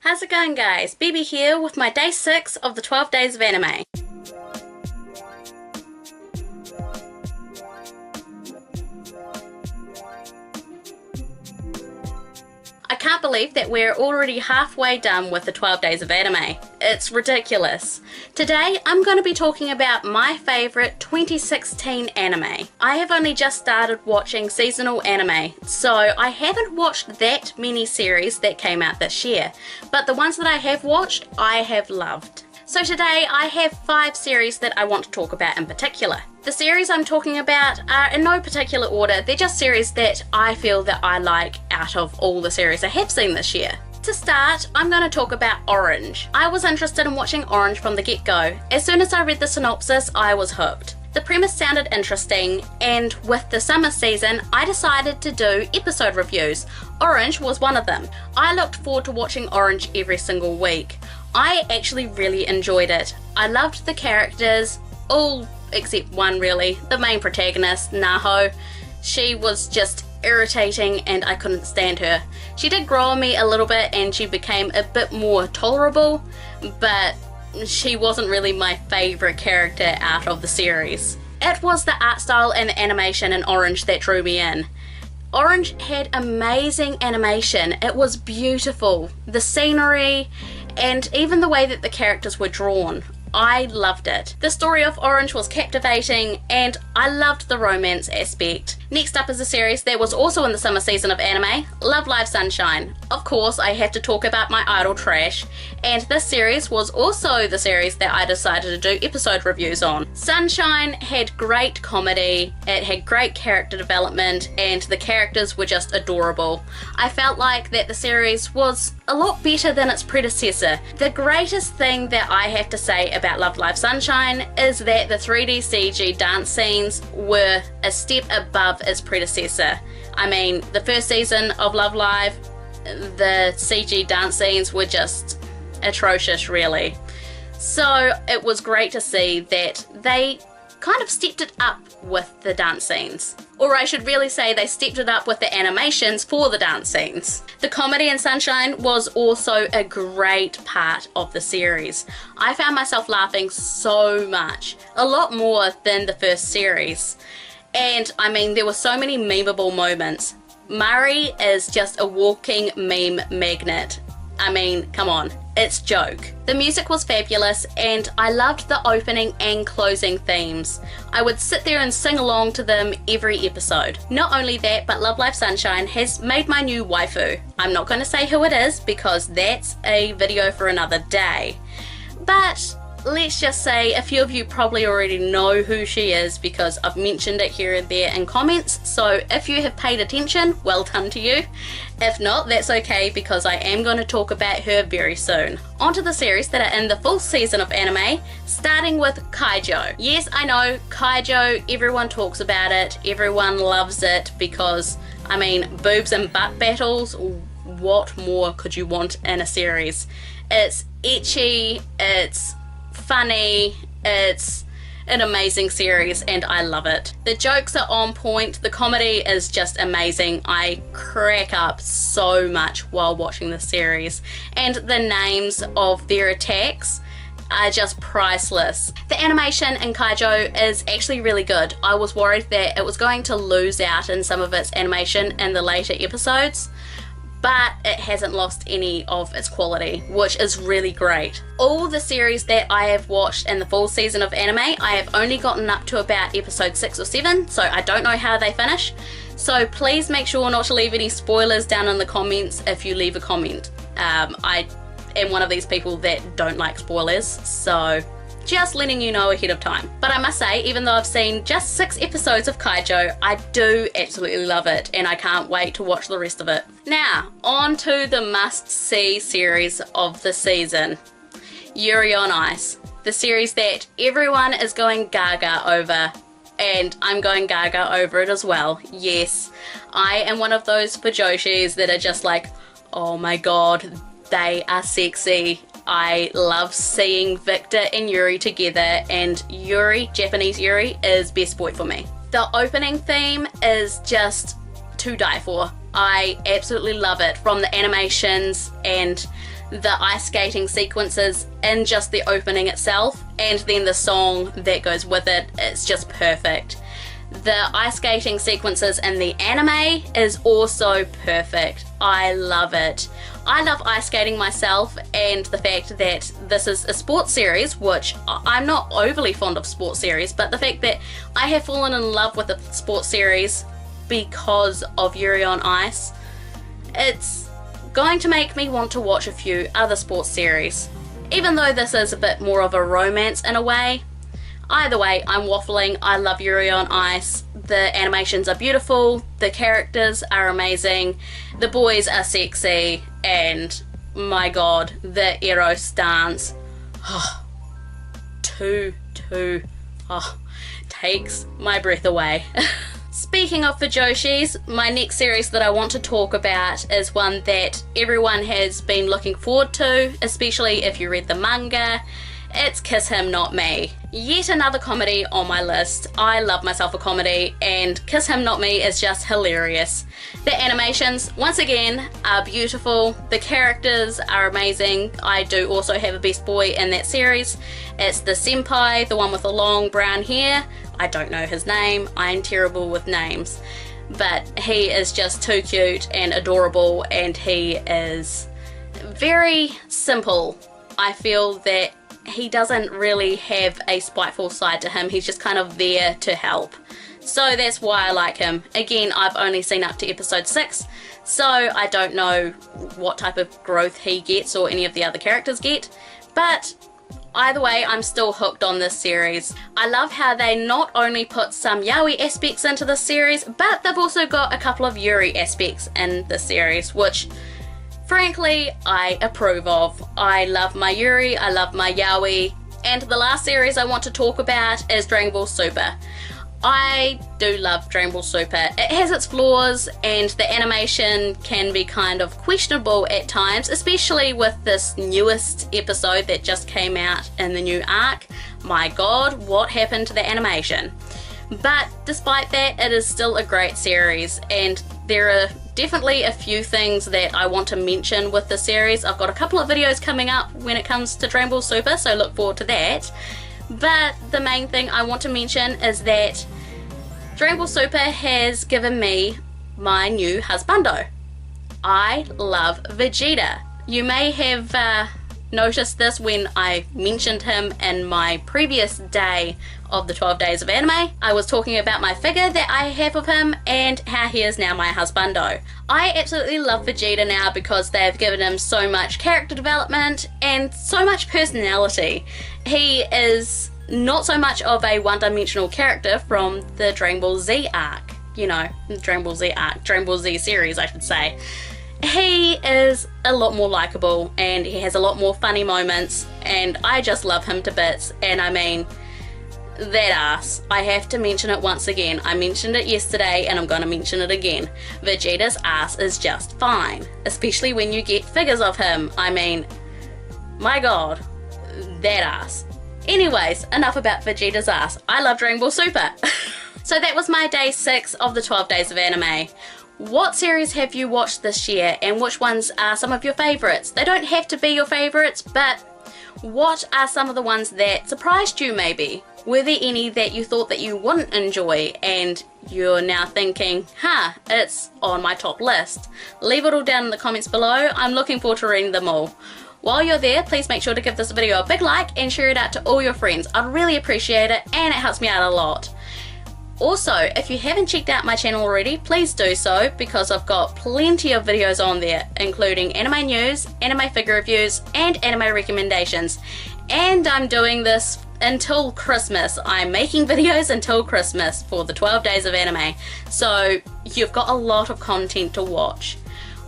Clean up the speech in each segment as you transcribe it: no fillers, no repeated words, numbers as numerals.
How's it going, guys? Bibi here with my day 6 of the 12 days of anime. I can't believe that we're already halfway done with the 12 days of anime. It's ridiculous. Today I'm going to be talking about my favourite 2016 anime. I have only just started watching seasonal anime, so I haven't watched that many series that came out this year, but the ones that I have watched, I have loved. So today I have 5 series that I want to talk about in particular. The series I'm talking about are in no particular order, they're just series that I feel that I like out of all the series I have seen this year. To start, I'm going to talk about Orange. I was interested in watching Orange from the get-go. As soon as I read the synopsis, I was hooked. The premise sounded interesting, and with the summer season, I decided to do episode reviews. Orange was one of them. I looked forward to watching Orange every single week. I actually really enjoyed it. I loved the characters, all except one really, the main protagonist, Naho. She was just irritating and I couldn't stand her. She did grow on me a little bit and she became a bit more tolerable, but she wasn't really my favourite character out of the series. It was the art style and the animation in Orange that drew me in. Orange had amazing animation. It was beautiful. The scenery and even the way that the characters were drawn. I loved it. The story of Orange was captivating and I loved the romance aspect. Next up is a series that was also in the summer season of anime, Love Live Sunshine. Of course, I have to talk about my idol Trash, and this series was also the series that I decided to do episode reviews on. Sunshine had great comedy, it had great character development, and the characters were just adorable. I felt like that the series was a lot better than its predecessor. The greatest thing that I have to say about Love Live Sunshine is that the 3D CG dance scenes were a step above its predecessor. I mean, the first season of Love Live, the CG dance scenes were just atrocious, really. So it was great to see that they kind of stepped it up with the dance scenes. Or I should really say they stepped it up with the animations for the dance scenes. The comedy in Sunshine was also a great part of the series. I found myself laughing so much, a lot more than the first series. And I mean, there were so many memeable moments. Mari is just a walking meme magnet. I mean, come on, it's joke. The music was fabulous and I loved the opening and closing themes. I would sit there and sing along to them every episode. Not only that, but Love Live Sunshine has made my new waifu. I'm not going to say who it is because that's a video for another day. But let's just say a few of you probably already know who she is because I've mentioned it here and there in comments, so if you have paid attention, well done to you. If not, that's okay because I am going to talk about her very soon. On to the series that are in the full season of anime, starting with Kaijo. Yes, I know, Kaijo, everyone talks about it, everyone loves it because, I mean, boobs and butt battles, what more could you want in a series? It's ecchi, it's funny, it's an amazing series and I love it. The jokes are on point, the comedy is just amazing. I crack up so much while watching the series and the names of their attacks are just priceless. The animation in Kaijo is actually really good. I was worried that it was going to lose out in some of its animation in the later episodes, but it hasn't lost any of its quality, which is really great. All the series that I have watched in the full season of anime, I have only gotten up to about episode 6 or 7, so I don't know how they finish. So please make sure not to leave any spoilers down in the comments if you leave a comment. I am one of these people that don't like spoilers, so just letting you know ahead of time. But I must say, even though I've seen just 6 episodes of Kaijo, I do absolutely love it and I can't wait to watch the rest of it. Now, on to the must-see series of the season, Yuri on Ice. The series that everyone is going gaga over, and I'm going gaga over it as well. Yes, I am one of those fujoshis that are just like, oh my god, they are sexy. I love seeing Victor and Yuri together, and Yuri, Japanese Yuri, is best boy for me. The opening theme is just to die for. I absolutely love it, from the animations and the ice skating sequences in just the opening itself, and then the song that goes with it, it's just perfect. The ice skating sequences in the anime is also perfect. I love it. I love ice skating myself, and the fact that this is a sports series, which I'm not overly fond of sports series, but the fact that I have fallen in love with the sports series because of Yuri on Ice, it's going to make me want to watch a few other sports series, even though this is a bit more of a romance in a way. Either way, I'm waffling. I love Yuri on Ice. The animations are beautiful, the characters are amazing, the boys are sexy, and my god, the Eros dance, takes my breath away. Speaking of the Joshis, my next series that I want to talk about is one that everyone has been looking forward to, especially if you read the manga. It's Kiss Him Not Me. Yet another comedy on my list. I love myself a comedy, and Kiss Him Not Me is just hilarious. The animations, once again, are beautiful. The characters are amazing. I do also have a best boy in that series. It's the senpai, the one with the long brown hair. I don't know his name. I'm terrible with names. But he is just too cute and adorable, and he is very simple. I feel that he doesn't really have a spiteful side to him. He's just kind of there to help. So that's why I like him. Again, I've only seen up to episode 6, so I don't know what type of growth he gets or any of the other characters get, but either way, I'm still hooked on this series. I love how they not only put some yaoi aspects into this series, but they've also got a couple of yuri aspects in the series, which frankly, I approve of. I love my yuri, I love my yaoi, and the last series I want to talk about is Dragon Ball Super. I do love Dragon Ball Super. It has its flaws, and the animation can be kind of questionable at times, especially with this newest episode that just came out in the new arc. My god, what happened to the animation? But despite that, it is still a great series, and there are definitely a few things that I want to mention with the series. I've got a couple of videos coming up when it comes to Dragon Ball Super, so look forward to that. But the main thing I want to mention is that Dragon Ball Super has given me my new husbando. I love Vegeta. You may have noticed this when I mentioned him in my previous day of the 12 days of anime. I was talking about my figure that I have of him and how he is now my husbando. I absolutely love Vegeta now because they've given him so much character development and so much personality. He is not so much of a one-dimensional character from the Dragon Ball Z arc. You know, Dragon Ball Z arc, Dragon Ball Z series I should say. He is a lot more likable and he has a lot more funny moments, and I just love him to bits. And I mean, that ass, I have to mention it once again. I mentioned it yesterday and I'm gonna mention it again. Vegeta's ass is just fine, especially when you get figures of him. I mean, my god, that ass. Anyways, enough about Vegeta's ass. I love Dragon Ball Super. So that was my day 6 of the 12 days of anime. What series have you watched this year, and which ones are some of your favourites? They don't have to be your favourites, but what are some of the ones that surprised you maybe? Were there any that you thought that you wouldn't enjoy and you're now thinking, it's on my top list? Leave it all down in the comments below. I'm looking forward to reading them all. While you're there, please make sure to give this video a big like and share it out to all your friends. I'd really appreciate it, and it helps me out a lot. Also, if you haven't checked out my channel already, please do so, because I've got plenty of videos on there, including anime news, anime figure reviews, and anime recommendations. And I'm doing this until Christmas. I'm making videos until Christmas for the 12 days of anime, so you've got a lot of content to watch.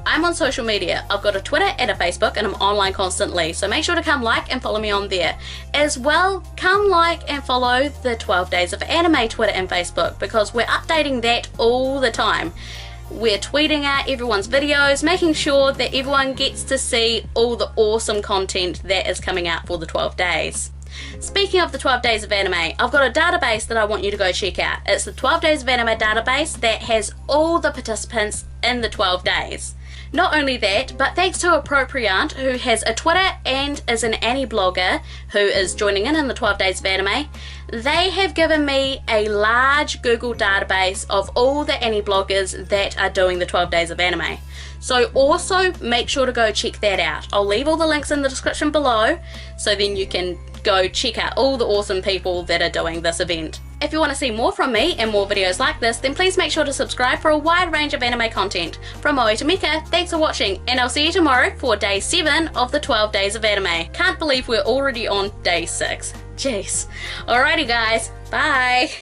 I'm on social media. I've got a Twitter and a Facebook, and I'm online constantly, so make sure to come like and follow me on there. As well, come like and follow the 12 Days of Anime Twitter and Facebook, because we're updating that all the time. We're tweeting out everyone's videos, making sure that everyone gets to see all the awesome content that is coming out for the 12 days. Speaking of the 12 days of anime, I've got a database that I want you to go check out. It's the 12 days of anime database that has all the participants in the 12 days. Not only that, but thanks to a Appropriant who has a Twitter and is an Annie blogger who is joining in the 12 Days of Anime, they have given me a large Google database of all the Annie bloggers that are doing the 12 Days of Anime. So also make sure to go check that out. I'll leave all the links in the description below, so then you can go check out all the awesome people that are doing this event. If you want to see more from me and more videos like this, then please make sure to subscribe for a wide range of anime content. From Moe to Mika, thanks for watching, and I'll see you tomorrow for day 7 of the 12 Days of Anime. Can't believe we're already on day 6. Jeez. Alrighty guys, bye!